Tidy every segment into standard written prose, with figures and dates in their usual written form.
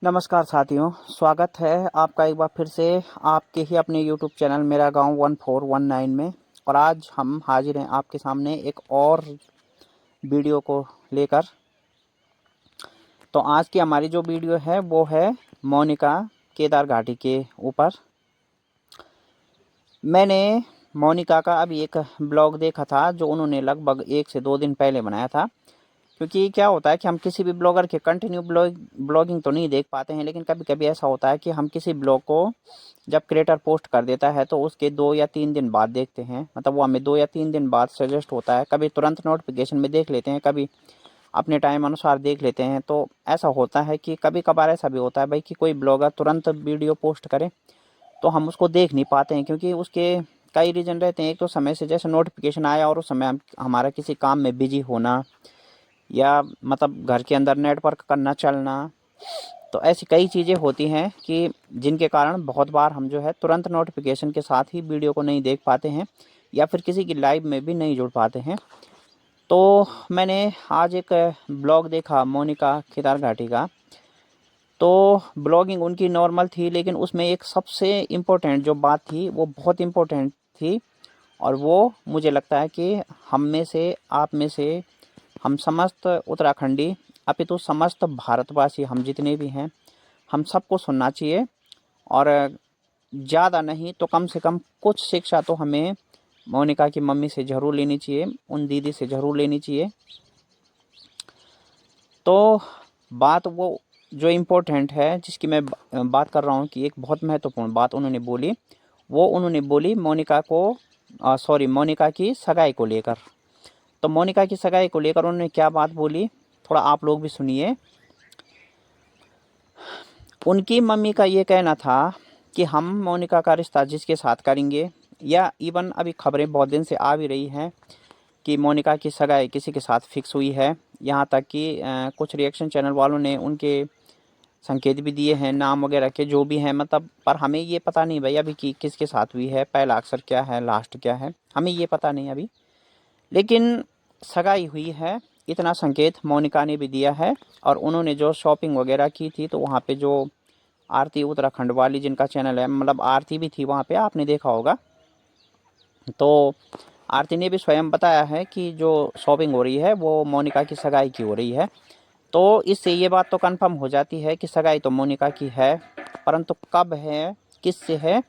नमस्कार साथियों, स्वागत है आपका एक बार फिर से आपके ही अपने यूट्यूब चैनल मेरा गांव 1419 में। और आज हम हाजिर हैं आपके सामने एक और वीडियो को लेकर। तो आज की हमारी जो वीडियो है वो है मोनिका केदार घाटी के ऊपर। मैंने मोनिका का अभी एक ब्लॉग देखा था जो उन्होंने लगभग 1 से 2 दिन पहले बनाया था। क्योंकि क्या होता है कि हम किसी भी ब्लॉगर के कंटिन्यू ब्लॉगिंग तो नहीं देख पाते हैं, लेकिन कभी कभी ऐसा होता है कि हम किसी ब्लॉग को जब क्रिएटर पोस्ट कर देता है तो उसके 2 या 3 दिन बाद देखते हैं। मतलब वो हमें 2 या 3 दिन बाद सजेस्ट होता है। कभी तुरंत नोटिफिकेशन में देख लेते हैं, कभी अपने टाइम अनुसार देख लेते हैं। तो ऐसा होता है कि कभी कभार ऐसा भी होता है भाई कि कोई ब्लॉगर तुरंत वीडियो पोस्ट करे तो हम उसको देख नहीं पाते हैं, क्योंकि उसके कई रीज़न रहते हैं। एक तो समय से जैसे नोटिफिकेशन आया और उस समय हमारा किसी काम में बिजी होना, या मतलब घर के अंदर नेटवर्क का न चलना। तो ऐसी कई चीज़ें होती हैं कि जिनके कारण बहुत बार हम जो है तुरंत नोटिफिकेशन के साथ ही वीडियो को नहीं देख पाते हैं, या फिर किसी की लाइव में भी नहीं जुड़ पाते हैं। तो मैंने आज एक ब्लॉग देखा मोनिका केदार घाटी का। तो ब्लॉगिंग उनकी नॉर्मल थी, लेकिन उसमें एक सबसे इम्पोर्टेंट जो बात थी वो बहुत इम्पोर्टेंट थी। और वो मुझे लगता है कि हम में से, आप में से, हम समस्त उत्तराखंडी, अपितु समस्त भारतवासी, हम जितने भी हैं, हम सबको सुनना चाहिए। और ज़्यादा नहीं तो कम से कम कुछ शिक्षा तो हमें मोनिका की मम्मी से ज़रूर लेनी चाहिए, उन दीदी से ज़रूर लेनी चाहिए। तो बात वो जो इम्पोर्टेंट है जिसकी मैं बात कर रहा हूँ कि एक बहुत महत्वपूर्ण बात उन्होंने बोली, वो उन्होंने बोली मोनिका को मोनिका की सगाई को लेकर। तो मोनिका की सगाई को लेकर उन्होंने क्या बात बोली, थोड़ा आप लोग भी सुनिए। उनकी मम्मी का ये कहना था कि हम मोनिका का रिश्ता जिसके साथ करेंगे, या इवन अभी खबरें बहुत दिन से आ भी रही हैं कि मोनिका की सगाई किसी के साथ फिक्स हुई है। यहाँ तक कि कुछ रिएक्शन चैनल वालों ने उनके संकेत भी दिए हैं, नाम वगैरह के जो भी हैं। मतलब पर हमें ये पता नहीं भाई अभी कि किसके साथ हुई है, पहला अक्षर क्या है, लास्ट क्या है, हमें ये पता नहीं अभी। लेकिन सगाई हुई है, इतना संकेत मोनिका ने भी दिया है। और उन्होंने जो शॉपिंग वगैरह की थी तो वहाँ पे जो आरती उत्तराखंड वाली जिनका चैनल है, मतलब आरती भी थी वहाँ पे, आपने देखा होगा। तो आरती ने भी स्वयं बताया है कि जो शॉपिंग हो रही है वो मोनिका की सगाई की हो रही है। तो इससे ये बात तो कंफर्म हो जाती है कि सगाई तो मोनिका की है, परंतु कब है, किससे है,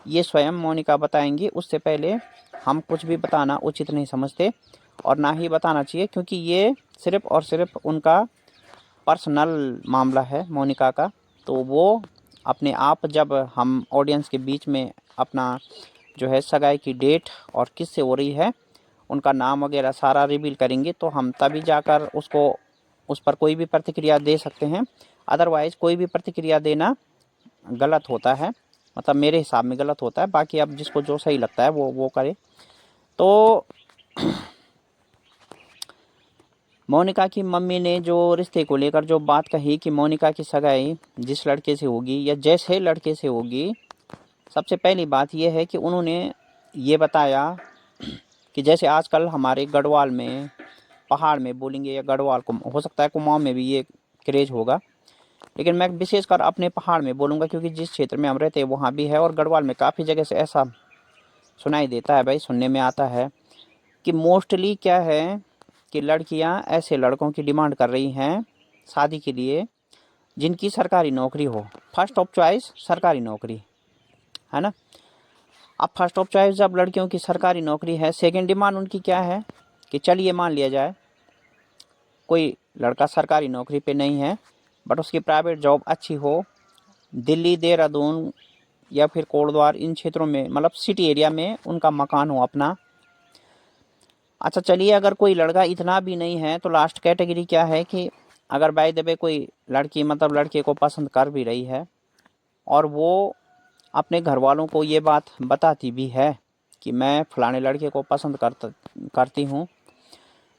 ये स्वयं मोनिका बताएंगी। उससे पहले हम कुछ भी बताना उचित नहीं समझते, और ना ही बताना चाहिए, क्योंकि ये सिर्फ़ और सिर्फ उनका पर्सनल मामला है मोनिका का। तो वो अपने आप, जब हम ऑडियंस के बीच में अपना जो है सगाई की डेट और किससे हो रही है, उनका नाम वगैरह सारा रिवील करेंगे, तो हम तभी जाकर उस पर कोई भी प्रतिक्रिया दे सकते हैं। अदरवाइज़ कोई भी प्रतिक्रिया देना गलत होता है, मतलब मेरे हिसाब में गलत होता है। बाकी अब जिसको जो सही लगता है वो करे। तो मोनिका की मम्मी ने जो रिश्ते को लेकर जो बात कही कि मोनिका की सगाई जिस लड़के से होगी या जैसे लड़के से होगी, सबसे पहली बात यह है कि उन्होंने ये बताया कि जैसे आजकल हमारे गढ़वाल में, पहाड़ में बोलेंगे, या गढ़वाल को हो सकता है कुमाऊं में भी ये क्रेज होगा, लेकिन मैं विशेषकर अपने पहाड़ में बोलूँगा, क्योंकि जिस क्षेत्र में हम रहते हैं वहाँ भी है। और गढ़वाल में काफ़ी जगह से ऐसा सुनाई देता है भाई, सुनने में आता है कि मोस्टली क्या है कि लड़कियां ऐसे लड़कों की डिमांड कर रही हैं शादी के लिए जिनकी सरकारी नौकरी हो। फर्स्ट ऑफ चॉइस सरकारी नौकरी है ना। अब फर्स्ट ऑफ चॉइस जब लड़कियों की सरकारी नौकरी है, सेकंड डिमांड उनकी क्या है कि चलिए मान लिया जाए कोई लड़का सरकारी नौकरी पे नहीं है, बट उसकी प्राइवेट जॉब अच्छी हो, दिल्ली, देहरादून या फिर कोटद्वार, इन क्षेत्रों में, मतलब सिटी एरिया में उनका मकान हो अपना। अच्छा चलिए, अगर कोई लड़का इतना भी नहीं है तो लास्ट कैटेगरी क्या है कि अगर बाय द वे कोई लड़की, मतलब लड़के को पसंद कर भी रही है और वो अपने घर वालों को ये बात बताती भी है कि मैं फलाने लड़के को पसंद करती हूँ,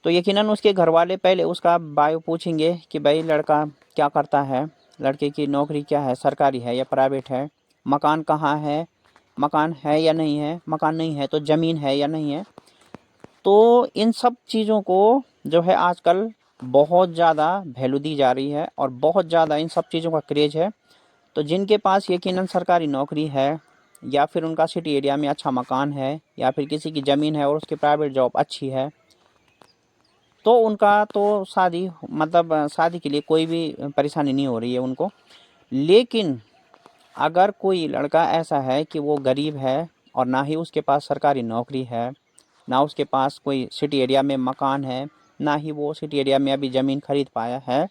तो यकीनन उसके घर वाले पहले उसका बायो पूछेंगे कि भाई लड़का क्या करता है, लड़के की नौकरी क्या है, सरकारी है या प्राइवेट है, मकान कहाँ है, मकान है या नहीं है, मकान नहीं है तो ज़मीन है या नहीं है। तो इन सब चीज़ों को जो है आजकल बहुत ज़्यादा वैल्यू दी जा रही है और बहुत ज़्यादा इन सब चीज़ों का क्रेज़ है। तो जिनके पास यकीनन सरकारी नौकरी है या फिर उनका सिटी एरिया में अच्छा मकान है या फिर किसी की ज़मीन है और उसकी प्राइवेट जॉब अच्छी है, तो उनका तो शादी मतलब शादी के लिए कोई भी परेशानी नहीं हो रही है उनको। लेकिन अगर कोई लड़का ऐसा है कि वो गरीब है और ना ही उसके पास सरकारी नौकरी है, ना उसके पास कोई सिटी एरिया में मकान है, ना ही वो सिटी एरिया में अभी ज़मीन खरीद पाया है,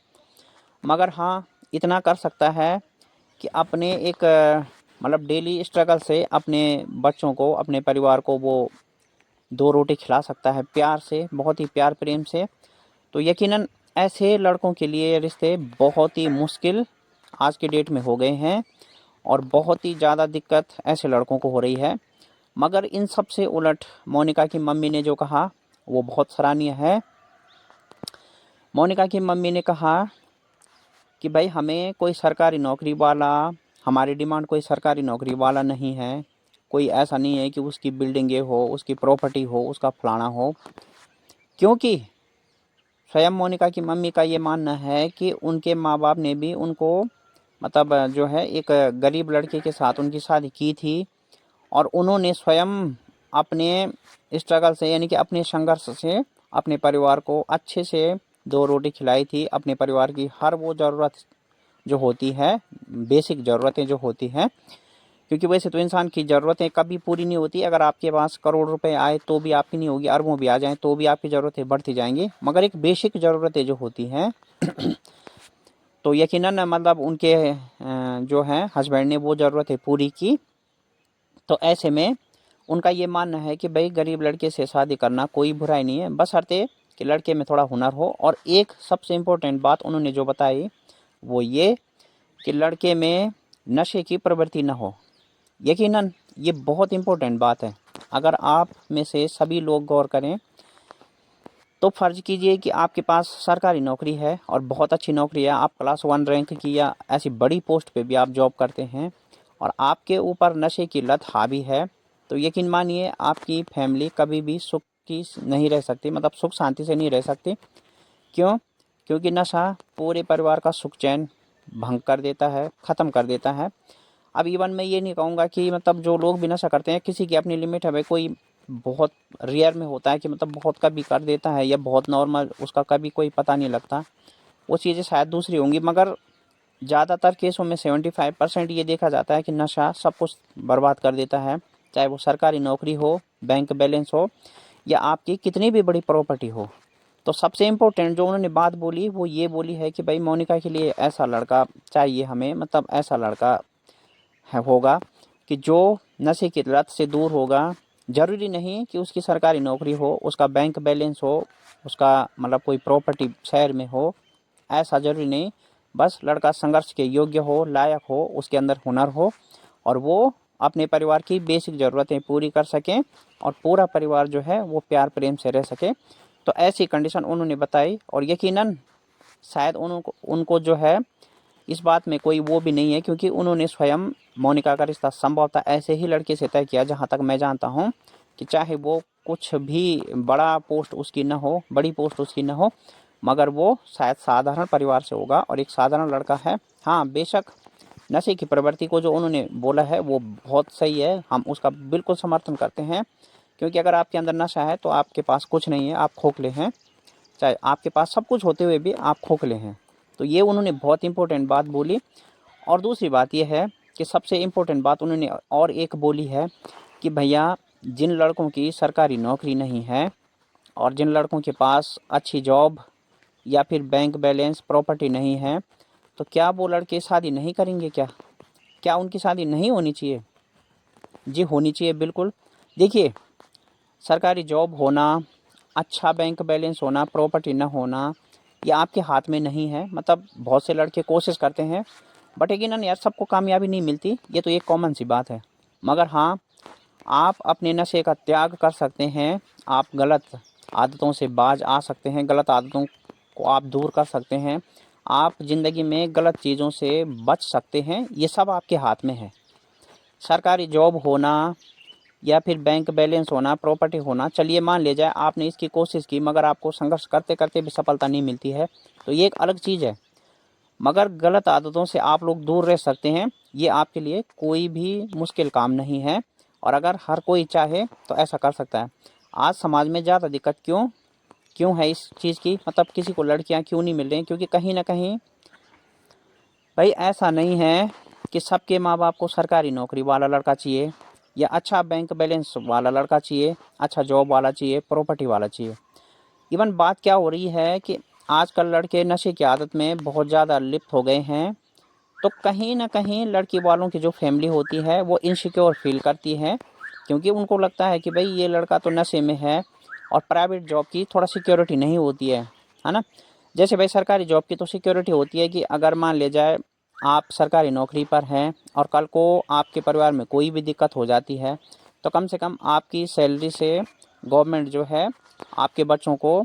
मगर हाँ इतना कर सकता है कि अपने एक मतलब डेली स्ट्रगल से अपने बच्चों को, अपने परिवार को वो 2 रोटी खिला सकता है प्यार से, बहुत ही प्यार प्रेम से। तो यकीनन ऐसे लड़कों के लिए रिश्ते बहुत ही मुश्किल आज के डेट में हो गए हैं और बहुत ही ज़्यादा दिक्कत ऐसे लड़कों को हो रही है। मगर इन सब से उलट मोनिका की मम्मी ने जो कहा वो बहुत सराहनीय है। मोनिका की मम्मी ने कहा कि भाई हमें कोई सरकारी नौकरी वाला, हमारी डिमांड कोई सरकारी नौकरी वाला नहीं है। कोई ऐसा नहीं है कि उसकी बिल्डिंगें हो, उसकी प्रॉपर्टी हो, उसका फलाना हो। क्योंकि स्वयं मोनिका की मम्मी का ये मानना है कि उनके माँ बाप ने भी उनको मतलब जो है एक गरीब लड़के के साथ उनकी शादी की थी और उन्होंने स्वयं अपने स्ट्रगल से यानी कि अपने संघर्ष से अपने परिवार को अच्छे से 2 रोटी खिलाई थी। अपने परिवार की हर वो ज़रूरत जो होती है, बेसिक ज़रूरतें जो होती हैं, क्योंकि वैसे तो इंसान की ज़रूरतें कभी पूरी नहीं होती। अगर आपके पास करोड़ रुपए आए तो भी आपकी नहीं होगी, अरबों भी आ जाएं तो भी आपकी ज़रूरतें बढ़ती जाएंगी, मगर एक बेसिक ज़रूरतें जो होती हैं तो यकीनन मतलब उनके जो हैं हस्बैंड ने वो ज़रूरतें पूरी की। तो ऐसे में उनका ये मानना है कि भाई गरीब लड़के से शादी करना कोई बुराई नहीं है, बशर्ते कि लड़के में थोड़ा हुनर हो। और एक सबसे इम्पोर्टेंट बात उन्होंने जो बताई वो ये कि लड़के में नशे की प्रवृत्ति न हो। यकीनन ये बहुत इम्पोर्टेंट बात है। अगर आप में से सभी लोग गौर करें तो फ़र्ज़ कीजिए कि आपके पास सरकारी नौकरी है और बहुत अच्छी नौकरी है, आप क्लास 1 रैंक की या ऐसी बड़ी पोस्ट पे भी आप जॉब करते हैं और आपके ऊपर नशे की लत हावी है, तो यकीन मानिए आपकी फैमिली कभी भी सुख की नहीं रह सकती, मतलब सुख शांति से नहीं रह सकती। क्यों? क्योंकि नशा पूरे परिवार का सुख चैन भंग कर देता है, ख़त्म कर देता है। अब इवन मैं ये नहीं कहूँगा कि मतलब जो लोग भी नशा करते हैं किसी की अपनी लिमिट है। भाई कोई बहुत रेयर में होता है कि मतलब बहुत कभी कर देता है या बहुत नॉर्मल, उसका कभी कोई पता नहीं लगता, वो चीज़ें शायद दूसरी होंगी। मगर ज़्यादातर केसों में 75% ये देखा जाता है कि नशा सब कुछ बर्बाद कर देता है, चाहे वो सरकारी नौकरी हो, बैंक बैलेंस हो या आपकी कितनी भी बड़ी प्रॉपर्टी हो। तो सबसे इम्पोर्टेंट जो उन्होंने बात बोली वो ये बोली है कि भाई मोनिका के लिए ऐसा लड़का चाहिए हमें, मतलब ऐसा लड़का है होगा कि जो नशे की लत से दूर होगा। ज़रूरी नहीं कि उसकी सरकारी नौकरी हो, उसका बैंक बैलेंस हो, उसका मतलब कोई प्रॉपर्टी शहर में हो, ऐसा ज़रूरी नहीं। बस लड़का संघर्ष के योग्य हो, लायक हो, उसके अंदर हुनर हो और वो अपने परिवार की बेसिक ज़रूरतें पूरी कर सकें और पूरा परिवार जो है वो प्यार प्रेम से रह सके। तो ऐसी कंडीशन उन्होंने बताई और यकीनन शायद उनको जो है इस बात में कोई वो भी नहीं है, क्योंकि उन्होंने स्वयं मोनिका का रिश्ता संभवतः ऐसे ही लड़के से तय किया, जहाँ तक मैं जानता हूँ, कि चाहे वो कुछ भी बड़ा पोस्ट उसकी न हो, बड़ी पोस्ट उसकी न हो, मगर वो शायद साधारण परिवार से होगा और एक साधारण लड़का है। हाँ बेशक नशे की प्रवृत्ति को जो उन्होंने बोला है वो बहुत सही है, हम उसका बिल्कुल समर्थन करते हैं। क्योंकि अगर आपके अंदर नशा है तो आपके पास कुछ नहीं है, आप खोखले हैं। चाहे आपके पास सब कुछ होते हुए भी आप खोखले हैं। तो ये उन्होंने बहुत इंपॉर्टेंट बात बोली। और दूसरी बात यह है कि सबसे इम्पोर्टेंट बात उन्होंने और एक बोली है कि भैया जिन लड़कों की सरकारी नौकरी नहीं है और जिन लड़कों के पास अच्छी जॉब या फिर बैंक बैलेंस प्रॉपर्टी नहीं है, तो क्या वो लड़के शादी नहीं करेंगे? क्या उनकी शादी नहीं होनी चाहिए? जी होनी चाहिए बिल्कुल। देखिए सरकारी जॉब होना, अच्छा बैंक बैलेंस होना, प्रॉपर्टी न होना, ये आपके हाथ में नहीं है। मतलब बहुत से लड़के कोशिश करते हैं बट यकीनन यार सबको कामयाबी नहीं मिलती, ये तो एक कॉमन सी बात है। मगर हाँ आप अपने नशे का त्याग कर सकते हैं, आप गलत आदतों से बाज आ सकते हैं, गलत आदतों को आप दूर कर सकते हैं, आप ज़िंदगी में गलत चीज़ों से बच सकते हैं। ये सब आपके हाथ में है। सरकारी जॉब होना, या फिर बैंक बैलेंस होना, प्रॉपर्टी होना, चलिए मान लिया जाए आपने इसकी कोशिश की मगर आपको संघर्ष करते करते भी सफलता नहीं मिलती है, तो ये एक अलग चीज़ है। मगर गलत आदतों से आप लोग दूर रह सकते हैं, ये आपके लिए कोई भी मुश्किल काम नहीं है और अगर हर कोई चाहे तो ऐसा कर सकता है। आज समाज में ज़्यादा दिक्कत क्यों है इस चीज़ की, मतलब किसी को लड़कियां क्यों नहीं मिल रही, क्योंकि कहीं ना कहीं भाई ऐसा नहीं है कि सबके माँ बाप को सरकारी नौकरी वाला लड़का चाहिए या अच्छा बैंक बैलेंस वाला लड़का चाहिए, अच्छा जॉब वाला चाहिए, प्रॉपर्टी वाला चाहिए। इवन बात क्या हो रही है कि आजकल लड़के नशे की आदत में बहुत ज़्यादा लिप्त हो गए हैं, तो कहीं ना कहीं लड़की वालों की जो फैमिली होती है वो इनसिक्योर फील करती है, क्योंकि उनको लगता है कि भाई ये लड़का तो नशे में है और प्राइवेट जॉब की थोड़ा सिक्योरिटी नहीं होती है ना। जैसे भाई सरकारी जॉब की तो सिक्योरिटी होती है कि अगर मान ले जाए आप सरकारी नौकरी पर हैं और कल को आपके परिवार में कोई भी दिक्कत हो जाती है तो कम से कम आपकी सैलरी से गवर्नमेंट जो है आपके बच्चों को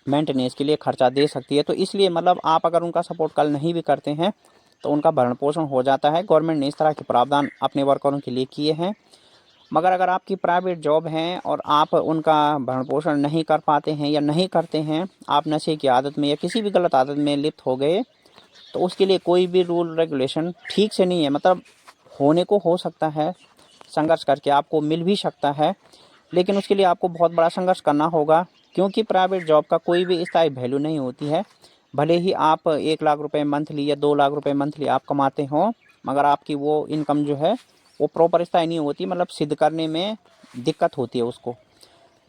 मेंटेनेंस के लिए खर्चा दे सकती है। तो इसलिए मतलब आप अगर उनका सपोर्ट कल नहीं भी करते हैं तो उनका भरण पोषण हो जाता है। गवर्नमेंट ने इस तरह के प्रावधान अपने वर्करों के लिए किए हैं। मगर अगर आपकी प्राइवेट जॉब है और आप उनका भरण पोषण नहीं कर पाते हैं या नहीं करते हैं, आप नशे की आदत में या किसी भी गलत आदत में लिप्त हो गए, तो उसके लिए कोई भी रूल रेगुलेशन ठीक से नहीं है। मतलब होने को हो सकता है, संघर्ष करके आपको मिल भी सकता है, लेकिन उसके लिए आपको बहुत बड़ा संघर्ष करना होगा, क्योंकि प्राइवेट जॉब का कोई भी स्थायी वैल्यू नहीं होती है। भले ही आप 1 लाख रुपए मंथली या 2 लाख रुपए मंथली आप कमाते हों, मगर आपकी वो इनकम जो है वो प्रॉपर स्थायी नहीं होती, मतलब सिद्ध करने में दिक्कत होती है उसको।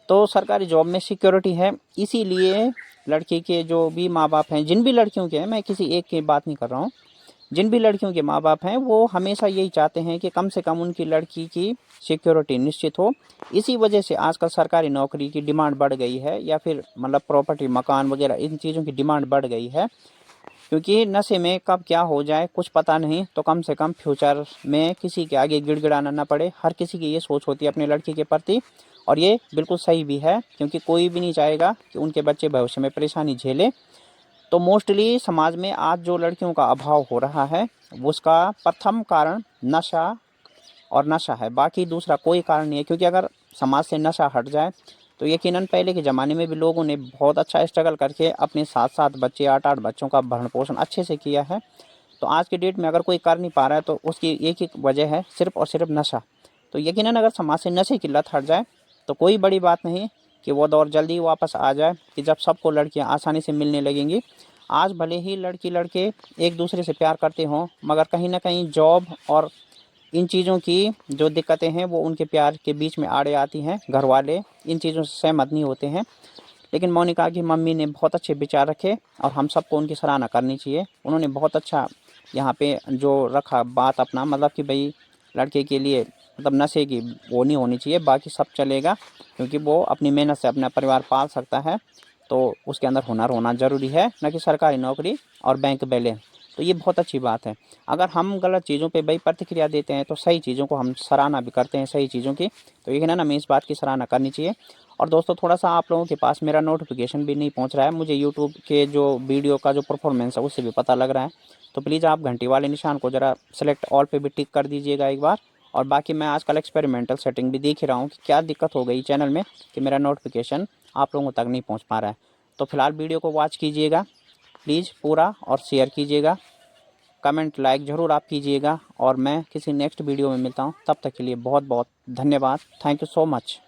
तो सरकारी जॉब में सिक्योरिटी है, इसीलिए लड़की के जो भी माँ बाप हैं, जिन भी लड़कियों के हैं, मैं किसी एक की बात नहीं कर रहा हूँ, जिन भी लड़कियों के माँ बाप हैं वो हमेशा यही चाहते हैं कि कम से कम उनकी लड़की की सिक्योरिटी निश्चित हो। इसी वजह से आजकल सरकारी नौकरी की डिमांड बढ़ गई है या फिर मतलब प्रॉपर्टी, मकान वगैरह, इन चीज़ों की डिमांड बढ़ गई है, क्योंकि नशे में कब क्या हो जाए कुछ पता नहीं। तो कम से कम फ्यूचर में किसी के आगे गिड़गिड़ाना ना पड़े, हर किसी की ये सोच होती है अपने लड़की के प्रति, और ये बिल्कुल सही भी है, क्योंकि कोई भी नहीं चाहेगा कि उनके बच्चे भविष्य में परेशानी झेले। तो मोस्टली समाज में आज जो लड़कियों का अभाव हो रहा है उसका प्रथम कारण नशा है, बाकी दूसरा कोई कारण नहीं है। क्योंकि अगर समाज से नशा हट जाए तो यकीनन पहले के ज़माने में भी लोगों ने बहुत अच्छा स्ट्रगल करके अपने 7-7 बच्चे, 8-8 बच्चों का भरण पोषण अच्छे से किया है। तो आज के डेट में अगर कोई कर नहीं पा रहा है तो उसकी एक ही वजह है, सिर्फ और सिर्फ नशा। तो यकीनन अगर समाज से नशे की लत हट जाए तो कोई बड़ी बात नहीं कि वो दौर जल्दी वापस आ जाए कि जब सबको लड़कियां आसानी से मिलने लगेंगी। आज भले ही लड़की लड़के एक दूसरे से प्यार करते हों, मगर कहीं ना कहीं जॉब और इन चीज़ों की जो दिक्कतें हैं वो उनके प्यार के बीच में आड़े आती हैं। घर वाले इन चीज़ों से सहमत नहीं होते हैं। लेकिन मोनिका की मम्मी ने बहुत अच्छे विचार रखे और हम सबको उनकी सराहना करनी चाहिए। उन्होंने बहुत अच्छा यहाँ पे जो रखा बात अपना, मतलब कि भाई लड़के के लिए मतलब नशे की वो नहीं होनी चाहिए, बाकी सब चलेगा, क्योंकि वो अपनी मेहनत से अपना परिवार पाल सकता है। तो उसके अंदर हुनर होना ज़रूरी है, न कि सरकारी नौकरी और बैंक बैलेंस। तो ये बहुत अच्छी बात है। अगर हम गलत चीज़ों पे भाई प्रतिक्रिया देते हैं तो सही चीज़ों को हम सराहना भी करते हैं, सही चीज़ों की। तो ये है ना, हमें इस बात की सराहना करनी चाहिए। और दोस्तों थोड़ा सा आप लोगों के पास मेरा नोटिफिकेशन भी नहीं पहुंच रहा है, मुझे यूट्यूब के जो वीडियो का जो परफॉर्मेंस है उससे भी पता लग रहा है। तो प्लीज़ आप घंटी वाले निशान को ज़रा सेलेक्ट ऑल पे भी टिक कर दीजिएगा एक बार। और बाकी मैं आजकल एक्सपेरिमेंटल सेटिंग भी देख ही रहा हूँ कि क्या दिक्कत हो गई चैनल में कि मेरा नोटिफिकेशन आप लोगों तक नहीं पहुँच पा रहा है। तो फिलहाल वीडियो को वॉच कीजिएगा प्लीज़ पूरा, और शेयर कीजिएगा, कमेंट लाइक ज़रूर आप कीजिएगा। और मैं किसी नेक्स्ट वीडियो में मिलता हूँ, तब तक के लिए बहुत बहुत धन्यवाद। Thank you so much.